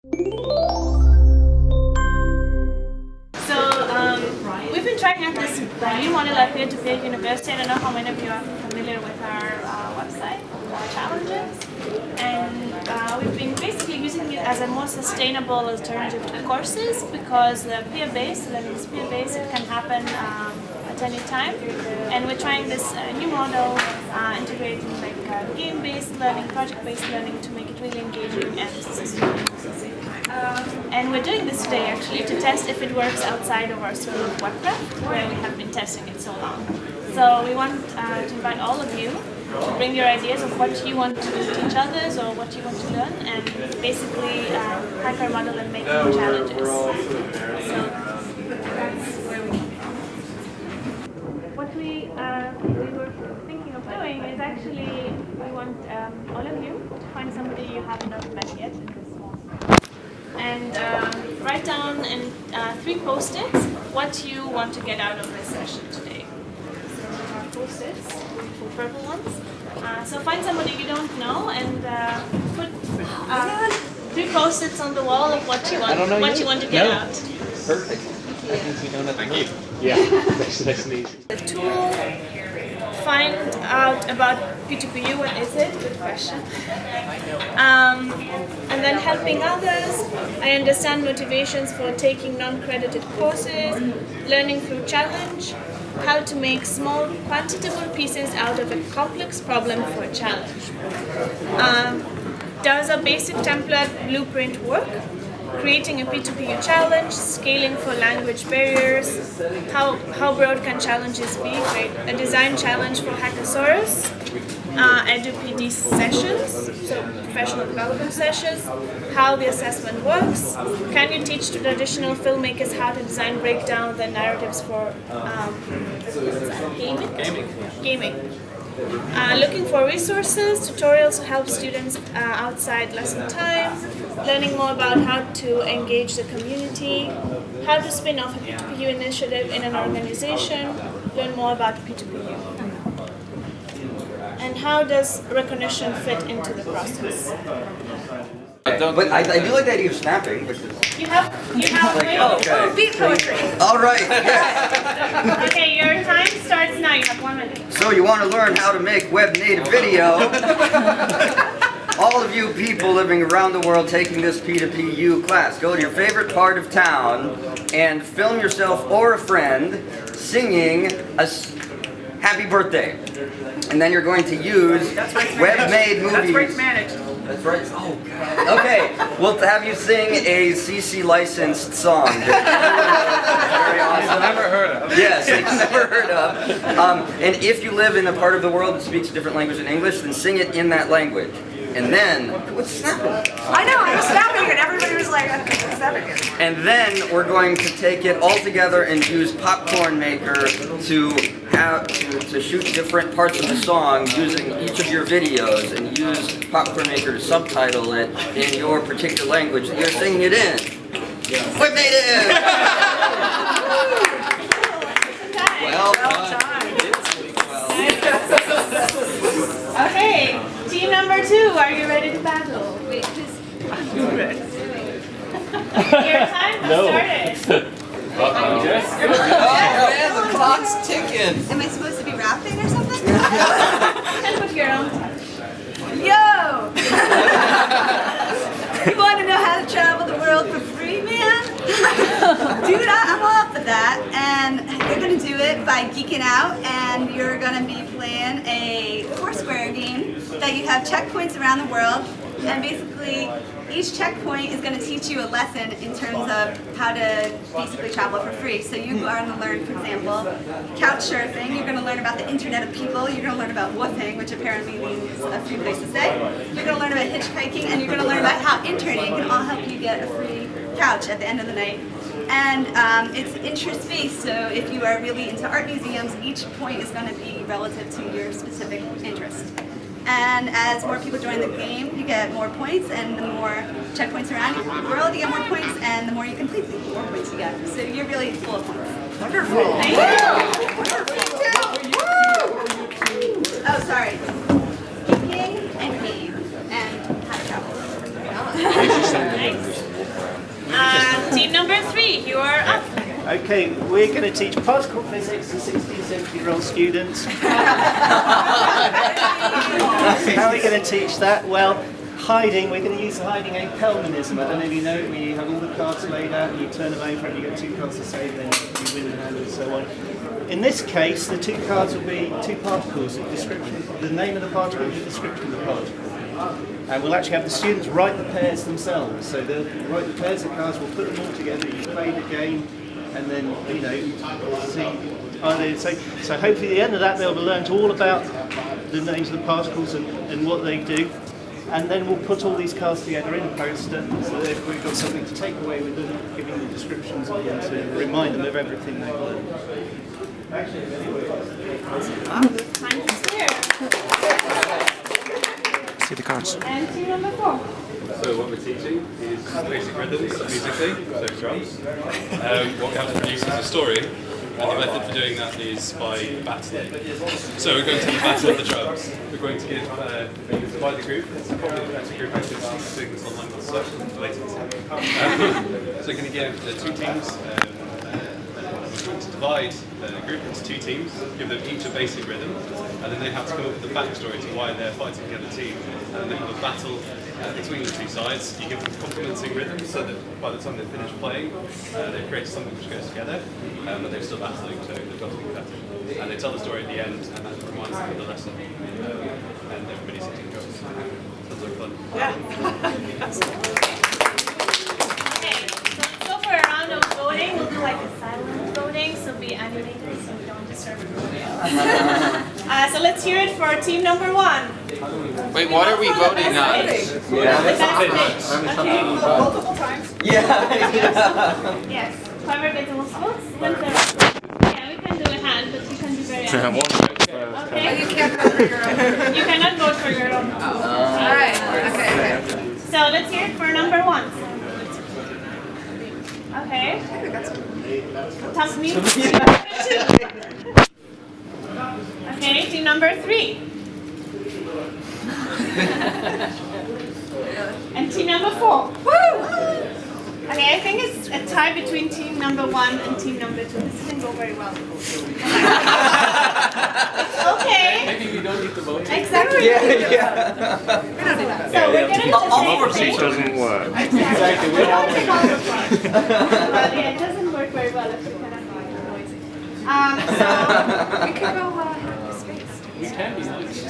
So we've been trying out this new model at Peer-to-Peer University. I don't know how many of you are familiar with our website, our challenges. And we've been basically using it as a more sustainable alternative to courses because the peer-based, learning is peer-based, it can happen at any time. And we're trying this new model, integrating like game-based learning, project-based learning to make it really engaging and sustainable at the same time. And we're doing this today actually to test if it works outside of our school of Webcraft, where we have been testing it so long. So we want to invite all of you to bring your ideas of what you want to teach others or what you want to learn, and basically hack our model and make new challenges. So that's where we come from. What we were thinking of doing is actually we want all of you to find somebody you have not met yet in this small space, and write down in 3 post-its what you want to get out of this session today. So our post-its, beautiful purple ones. So find somebody you don't know and put 3 post-its on the wall of what you want to get out. Perfect. I think we don't have to move. Yeah, that's nice and easy. The tool, find out about P2PU, what is it? Good question. And then helping others. I understand motivations for taking non-credited courses, learning through challenge, how to make small quantitable pieces out of a complex problem for a challenge. Does a basic template blueprint work? Creating a P2PU challenge, scaling for language barriers, how broad can challenges be, great. A design challenge for Hackasaurus, EduPD sessions, so professional development sessions, how the assessment works, can you teach traditional filmmakers how to design, break down the narratives for gaming. Looking for resources, tutorials to help students outside lesson time, learning more about how to engage the community, how to spin off a P2PU initiative in an organization, learn more about P2PU. And how does recognition fit into the process? But I do like the idea of snapping, because... You have okay. Beat poetry. All right, yes. Okay, your time starts now. You have 1 minute. So you want to learn how to make web native video. All of you people living around the world taking this P2PU class, go to your favorite part of town and film yourself or a friend singing a happy birthday. And then you're going to use web-made movies. That's rights managed. That's right. Oh, God. Okay, we'll have you sing a CC licensed song. Very awesome. Never heard of. Yes, never heard of. And if you live in a part of the world that speaks a different language than English, then sing it in that language. And then, what's snapping? I know, I was snapping and everybody was like, I'm snapping it. And then we're going to take it all together and use Popcorn Maker to shoot different parts of the song using each of your videos, and use Popcorn Maker to subtitle it in your particular language that you're singing it in. Web native! Well done. Okay, team number 2, are you ready to battle? Wait, who's... Your time has started. Man, the clock's ticking. Am I supposed to be rapping or something? And put your own touch. Yo! You want to know how to travel the world for free, man? Dude, I'm all up for that. And you're going to do it by geeking out, and you're going to be playing a Foursquare game that you have checkpoints around the world. And basically, each checkpoint is going to teach you a lesson in terms of how to basically travel for free. So you are going to learn, for example, couch surfing. You're going to learn about the Internet of People. You're going to learn about woofing, which apparently means a few places to stay. You're going to learn about hitchhiking, and you're going to learn about how interning can all help you get a free couch at the end of the night. And it's interest-based, so if you are really into art museums, each point is going to be relative to your specific interest. And as more people join the game, you get more points, and the more checkpoints around the world, you get more points, and the more you complete, the more points you get. So you're really full of points. Wonderful. Thank you. Oh, sorry. Geeking and game, and how to travel. Nice. Lee, you are up. Okay, we're going to teach particle physics to 16th century-year-old students. How are we going to teach that? Well, hiding, we're going to use the hiding aid Pelmanism. I don't know if you know it, where you have all the cards laid out, and you turn them over and you get 2 cards to save, then you win the hand and so on. In this case, the 2 cards will be 2 particles, the description, the name of the particle and the description of the particle. And we'll actually have the students write the pairs themselves. So they'll write the pairs of cards, we'll put them all together, you play the game, and then, you know, see. So hopefully at the end of that they'll have learned all about the names of the particles and what they do. And then we'll put all these cards together in a poster, so that we've got something to take away with them, giving the descriptions and to remind them of everything they've learned. Time is clear. See the cards. And team number 4. So what we're teaching is basic rhythms musically, so drums. What we have to produce is a story, and the method for doing that is by battling. So we're going to battle the drums. We're going to give, divide the group. It's probably a better group activity, so it's online with search later. So we're going to give the 2 teams, we're going to divide the group into 2 teams, give them each a basic rhythm, and then they have to come up with a backstory to why they're fighting the other team. And they have a battle between the 2 sides. You give them complementing rhythms so that by the time they finish playing, they've created something which goes together, but they're still battling, so they've got to be better. And they tell the story at the end, and that reminds them of the lesson. And everybody's sitting drums. Sounds like fun. Okay, so let's go for a round of voting. We'll do like a silent voting, so be animated so we don't disturb everybody else. So let's hear it for team number 1. Wait, what are we voting on? The best pitch. Okay. Multiple times. Yeah. Yes. Whoever gets the most votes wins the round. Yeah, we can do a hand, but you can be very animated. Okay. You can't vote for your own. You cannot vote for your own. Alright, okay. So let's hear it for number 1. Okay. Top me. Okay, team number 3. And team number 4. Woo! Okay, I think it's a tie between team number 1 and team number 2. This didn't go very well. Okay. Maybe we don't need to vote. Exactly. Yeah. So we're gonna do the same thing. doesn't work. Exactly. Well, yeah, it doesn't work very well if you cannot be noisy. So We could go have space. We can be noisy.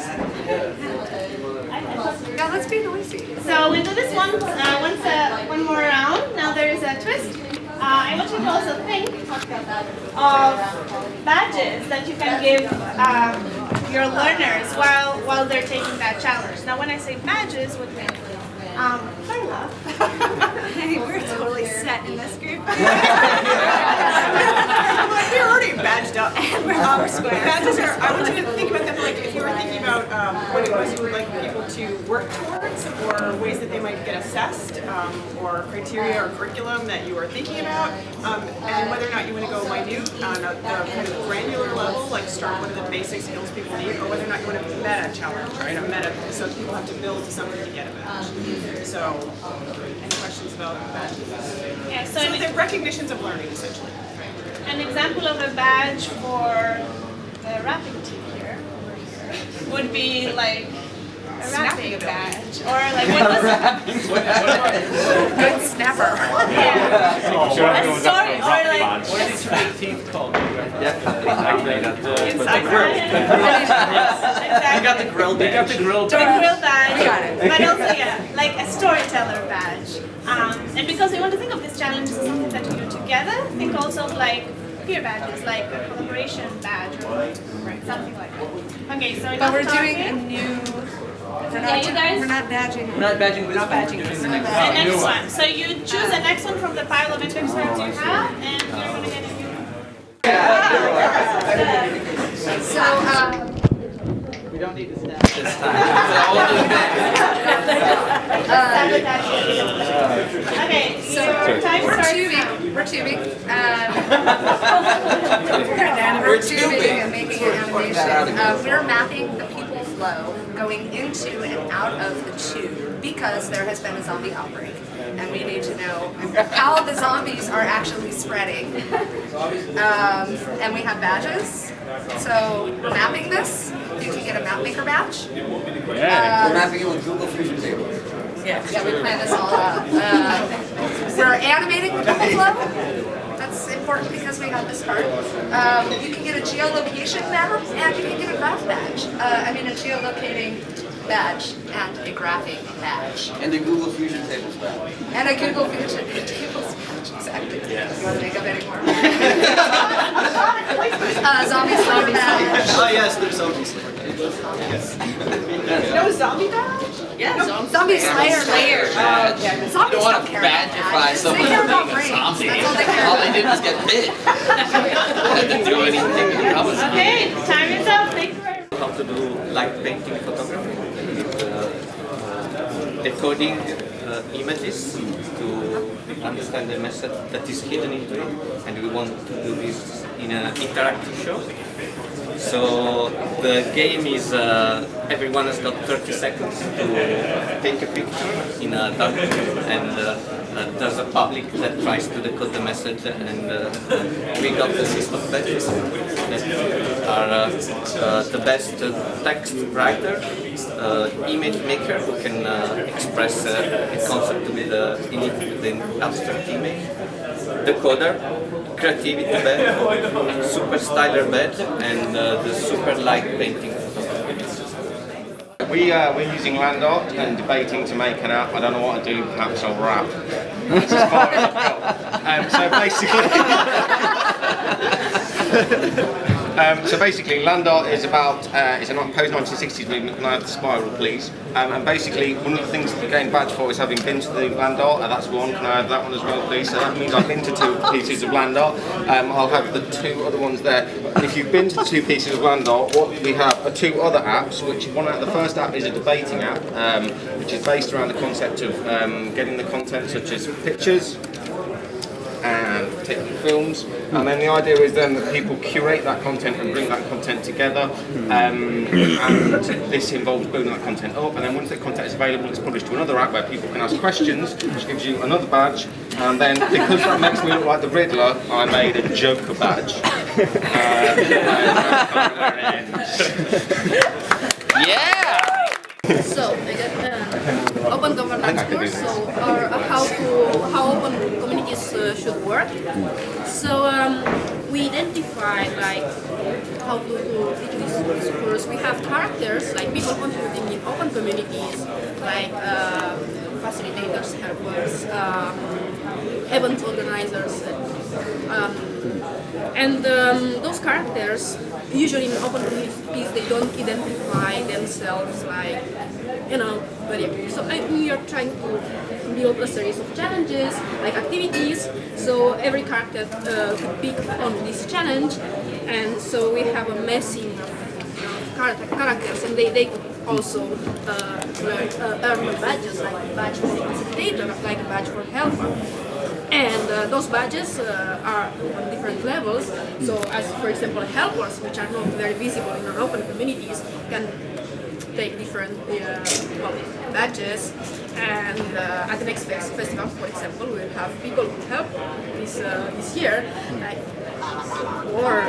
Yeah, let's be noisy. So we do this one more round. Now there is a twist. I want you to also think of badges that you can give your learners while they're taking that challenge. Now when I say badges, what means Carla. Hey, we're totally set in this group. We're already badged up. Badges are, I want you to think about them like if you were thinking about what it was you would like people to work towards, or ways that they might get assessed, or criteria or curriculum that you are thinking about, and whether or not you want to go minute on a kind of granular level, like start one of the basic skills people need, or whether or not you want to meta challenge, right? A meta, so people have to build something to get a badge. So, any questions about badges? Yeah, So they're recognitions of learning, essentially. an example of a badge for the rapping team here would be like a rapping badge, or like what was Good snapper. a story, or like What are these 18th called? exactly. got the grill They got the grill The grill badge, got it. but also like a storyteller badge. And because we want to think of this challenge as something that we do together, think also of like peer badges, like a collaboration badge or something like that. Okay, so But we're enough doing a talking. new. Yeah, you guys. We're not badging. Not badging. We're not badging. The next one. So you choose the next one from the pile of index cards you have, and you're gonna get a new one. So, We don't need to snap this time. Okay, so your time we're starts tubing. now. We're tubing. We're tubing and making an animation. We're mapping the people flow going into and out of the tube because there has been a zombie outbreak. and we need to know how the zombies are actually spreading. And we have badges, so we're mapping this. You can get a map maker badge. We're mapping it with Google Fusion tables. Yeah, we plan this all out. We're animating the Google flow. That's important because we have this card. You can get a geolocation map and you can get a graph badge. A geolocating badge and a graphing badge. And the Google Fusion tables badge. And a Google Fusion tables badge, exactly. Yes. You want to make up any more? Zombie Slayer badge. Oh yes, there's zombies. No zombie badge? Yeah, Zombie Slayer. Oh, okay. Zombies don't want don't to care about badgeify badges. someone They for care about being a brains. zombie. That's all they care All about. they did was get bit. They didn't do anything. That was Okay, time is up. Thank you very much. How to do light painting photography with decoding images to understand the message that is hidden into it, and we want to do this in an interactive show. So the game is everyone has got 30 seconds to take a picture in a dark room, and there's a public that tries to decode the message, and we got a list of badges that are the best text writer, image maker who can express a concept with an abstract image, decoder, creativity badge, super styler badge, and the super light painting photography. We're using land art and debating to make an app. I don't know what to do, perhaps I'll rap. That's as far as I've got. So basically, land art is about, it's a post-1960s movement. Can I have the spiral, please? And basically, one of the things that you gain badge for is having been to the land art. That's one. Can I have that one as well, please? So that means I've been to 2 pieces of land art. I'll have the 2 other ones there. And if you've been to 2 pieces of land art, what we have are 2 other apps. The first app is a debating app, which is based around the concept of getting the content such as pictures and taking films, and then the idea is then that people curate that content and bring that content together, and this involves building that content up, and then once the content is available, it's published to another app where people can ask questions, which gives you another badge, and then because that makes me look like the Riddler, I made a Joker badge. yeah! So I got open governance course, so how open communities should work. So we identify like how to teach this course. We have characters like people contributing in open communities, like facilitators, helpers, event organizers, and those characters usually in open communities they don't identify themselves like very active. So we are trying to build a series of challenges like activities. So every character could pick on this challenge, and so we have a messing of characters, and they also earn badges like badge for facilitator, like a badge for helper. And those badges are on different levels. So as for example helpers, which are not very visible in our open communities, can take different badges. And at the next festival, for example, we'll have people who help this year, like or